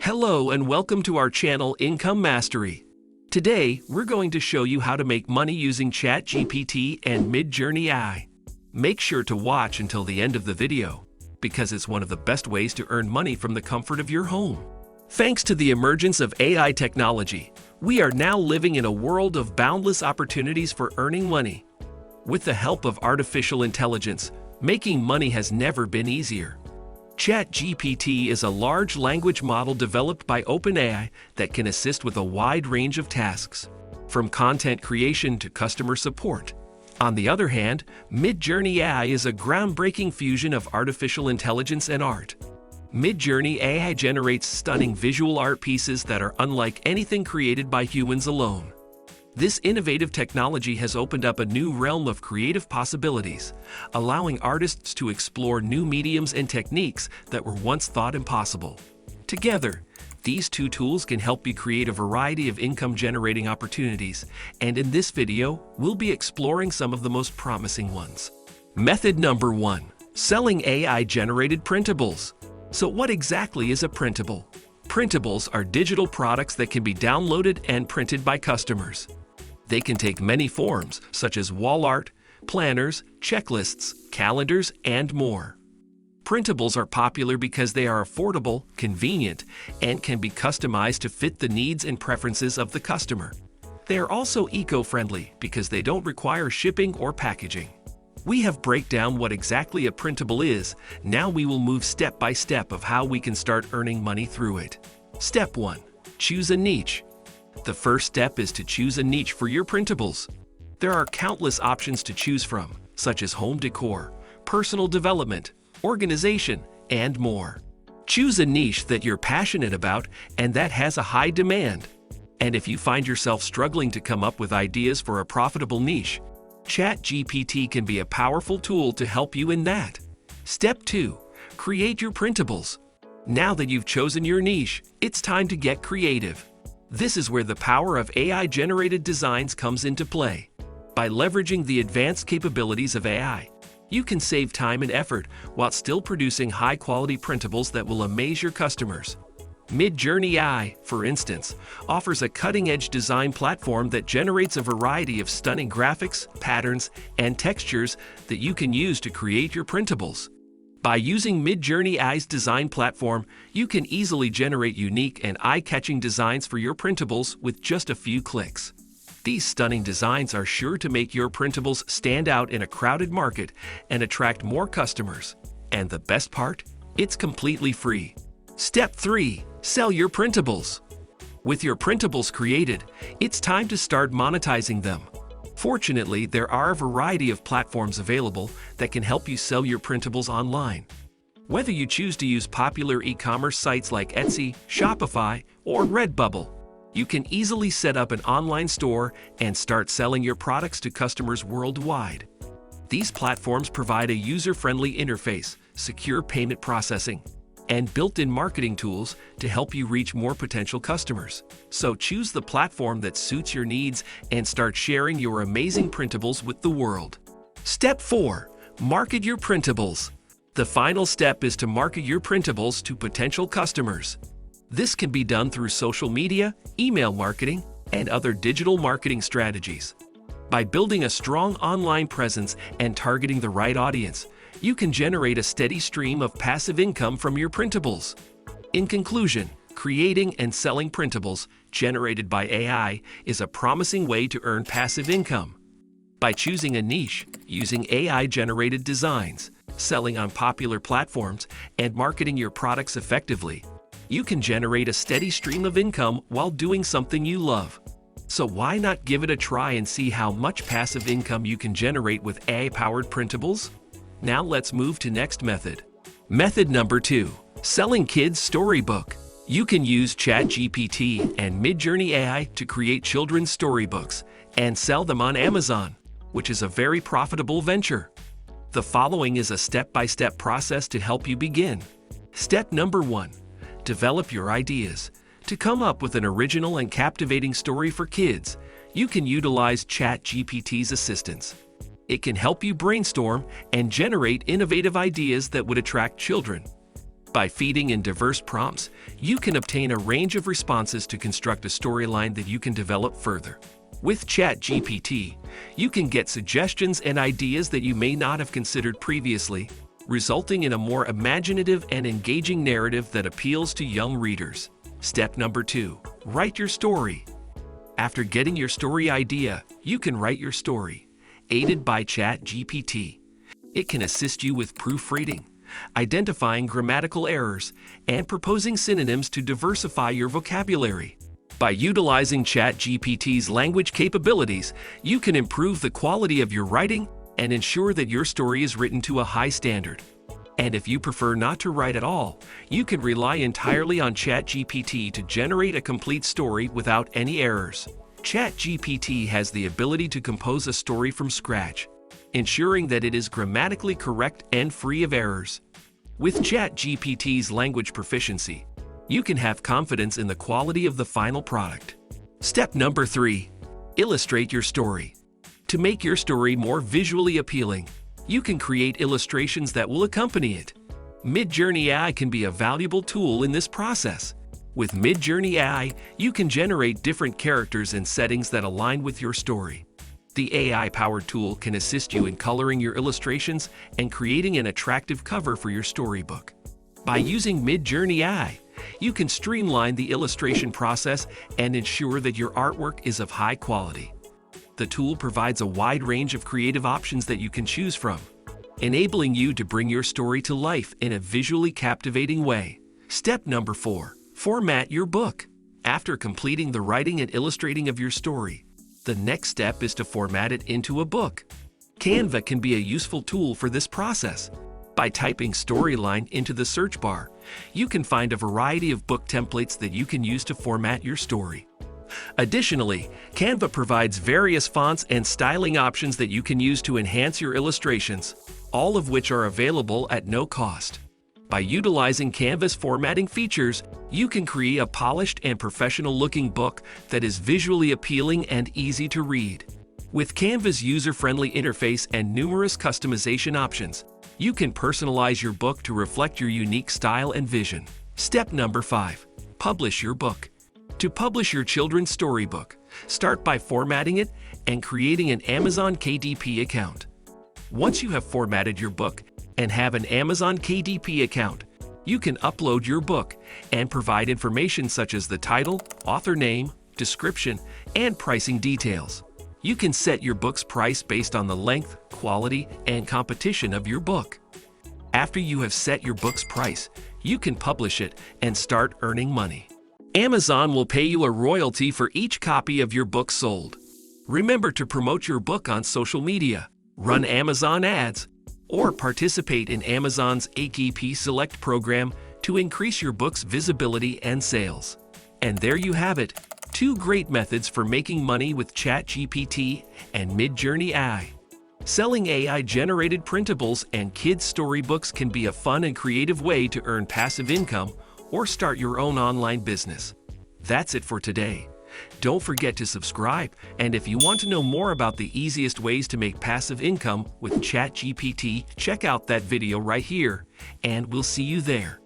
Hello and welcome to our channel Income Mastery. Today, we're going to show you how to make money using ChatGPT and Midjourney AI. Make sure to watch until the end of the video, because it's one of the best ways to earn money from the comfort of your home. Thanks to the emergence of AI technology, we are now living in a world of boundless opportunities for earning money. With the help of artificial intelligence, making money has never been easier. ChatGPT is a large language model developed by OpenAI that can assist with a wide range of tasks, from content creation to customer support. On the other hand, Midjourney AI is a groundbreaking fusion of artificial intelligence and art. Midjourney AI generates stunning visual art pieces that are unlike anything created by humans alone. This innovative technology has opened up a new realm of creative possibilities, allowing artists to explore new mediums and techniques that were once thought impossible. Together, these two tools can help you create a variety of income-generating opportunities, and in this video, we'll be exploring some of the most promising ones. Method number 1. Selling AI-generated printables. So what exactly is a printable? Printables are digital products that can be downloaded and printed by customers. They can take many forms, such as wall art, planners, checklists, calendars, and more. Printables are popular because they are affordable, convenient, and can be customized to fit the needs and preferences of the customer. They are also eco-friendly because they don't require shipping or packaging. We have break down what exactly a printable is. Now we will move step by step of how we can start earning money through it. Step 1. Choose a niche. The first step is to choose a niche for your printables. There are countless options to choose from, such as home decor, personal development, organization, and more. Choose a niche that you're passionate about and that has a high demand. And if you find yourself struggling to come up with ideas for a profitable niche, ChatGPT can be a powerful tool to help you in that. Step 2. Create your printables. Now that you've chosen your niche, it's time to get creative. This is where the power of AI-generated designs comes into play. By leveraging the advanced capabilities of AI, you can save time and effort while still producing high-quality printables that will amaze your customers. Midjourney AI, for instance, offers a cutting-edge design platform that generates a variety of stunning graphics, patterns, and textures that you can use to create your printables. By using Midjourney AI's design platform, you can easily generate unique and eye-catching designs for your printables with just a few clicks. These stunning designs are sure to make your printables stand out in a crowded market and attract more customers. And the best part? It's completely free. Step 3. Sell your printables. With your printables created, it's time to start monetizing them. Fortunately, there are a variety of platforms available that can help you sell your printables online. Whether you choose to use popular e-commerce sites like Etsy, Shopify, or Redbubble, you can easily set up an online store and start selling your products to customers worldwide. These platforms provide a user-friendly interface, secure payment processing, and built-in marketing tools to help you reach more potential customers. So choose the platform that suits your needs and start sharing your amazing printables with the world. Step 4. Market your printables. The final step is to market your printables to potential customers. This can be done through social media, email marketing, and other digital marketing strategies. By building a strong online presence and targeting the right audience, you can generate a steady stream of passive income from your printables. In conclusion, creating and selling printables generated by AI is a promising way to earn passive income. By choosing a niche, using AI-generated designs, selling on popular platforms, and marketing your products effectively, you can generate a steady stream of income while doing something you love. So why not give it a try and see how much passive income you can generate with AI-powered printables? Now let's move to next method. Method number 2. Selling kids' storybook. You can use ChatGPT and Midjourney AI to create children's storybooks and sell them on Amazon, which is a very profitable venture. The following is a step-by-step process to help you begin. Step number 1. Develop your ideas. To come up with an original and captivating story for kids, you can utilize ChatGPT's assistance. It can help you brainstorm and generate innovative ideas that would attract children. By feeding in diverse prompts, you can obtain a range of responses to construct a storyline that you can develop further. With ChatGPT, you can get suggestions and ideas that you may not have considered previously, resulting in a more imaginative and engaging narrative that appeals to young readers. Step number 2. Write your story. After getting your story idea, you can write your story, aided by ChatGPT. It can assist you with proofreading, identifying grammatical errors, and proposing synonyms to diversify your vocabulary. By utilizing ChatGPT's language capabilities, you can improve the quality of your writing and ensure that your story is written to a high standard. And if you prefer not to write at all, you can rely entirely on ChatGPT to generate a complete story without any errors. ChatGPT has the ability to compose a story from scratch, ensuring that it is grammatically correct and free of errors. With ChatGPT's language proficiency, you can have confidence in the quality of the final product. Step number 3. Illustrate your story. To make your story more visually appealing, you can create illustrations that will accompany it. Midjourney AI can be a valuable tool in this process. With Midjourney AI, you can generate different characters and settings that align with your story. The AI-powered tool can assist you in coloring your illustrations and creating an attractive cover for your storybook. By using Midjourney AI, you can streamline the illustration process and ensure that your artwork is of high quality. The tool provides a wide range of creative options that you can choose from, enabling you to bring your story to life in a visually captivating way. Step number 4. Format your book. After completing the writing and illustrating of your story, the next step is to format it into a book. Canva can be a useful tool for this process. By typing storyline into the search bar, you can find a variety of book templates that you can use to format your story. Additionally, Canva provides various fonts and styling options that you can use to enhance your illustrations, all of which are available at no cost. By utilizing Canva's formatting features, you can create a polished and professional-looking book that is visually appealing and easy to read. With Canva's user-friendly interface and numerous customization options, you can personalize your book to reflect your unique style and vision. Step number 5. Publish your book. To publish your children's storybook, start by formatting it and creating an Amazon KDP account. Once you have formatted your book and have an Amazon KDP account, you can upload your book and provide information such as the title, author name, description, and pricing details. You can set your book's price based on the length, quality, and competition of your book. After you have set your book's price, you can publish it and start earning money. Amazon will pay you a royalty for each copy of your book sold. Remember to promote your book on social media, run Amazon ads, or participate in Amazon's AKP Select program to increase your book's visibility and sales. And there you have it. 2 great methods for making money with ChatGPT and Midjourney AI. Selling AI-generated printables and kids' storybooks can be a fun and creative way to earn passive income or start your own online business. That's it for today. Don't forget to subscribe, and if you want to know more about the easiest ways to make passive income with ChatGPT, check out that video right here, and we'll see you there.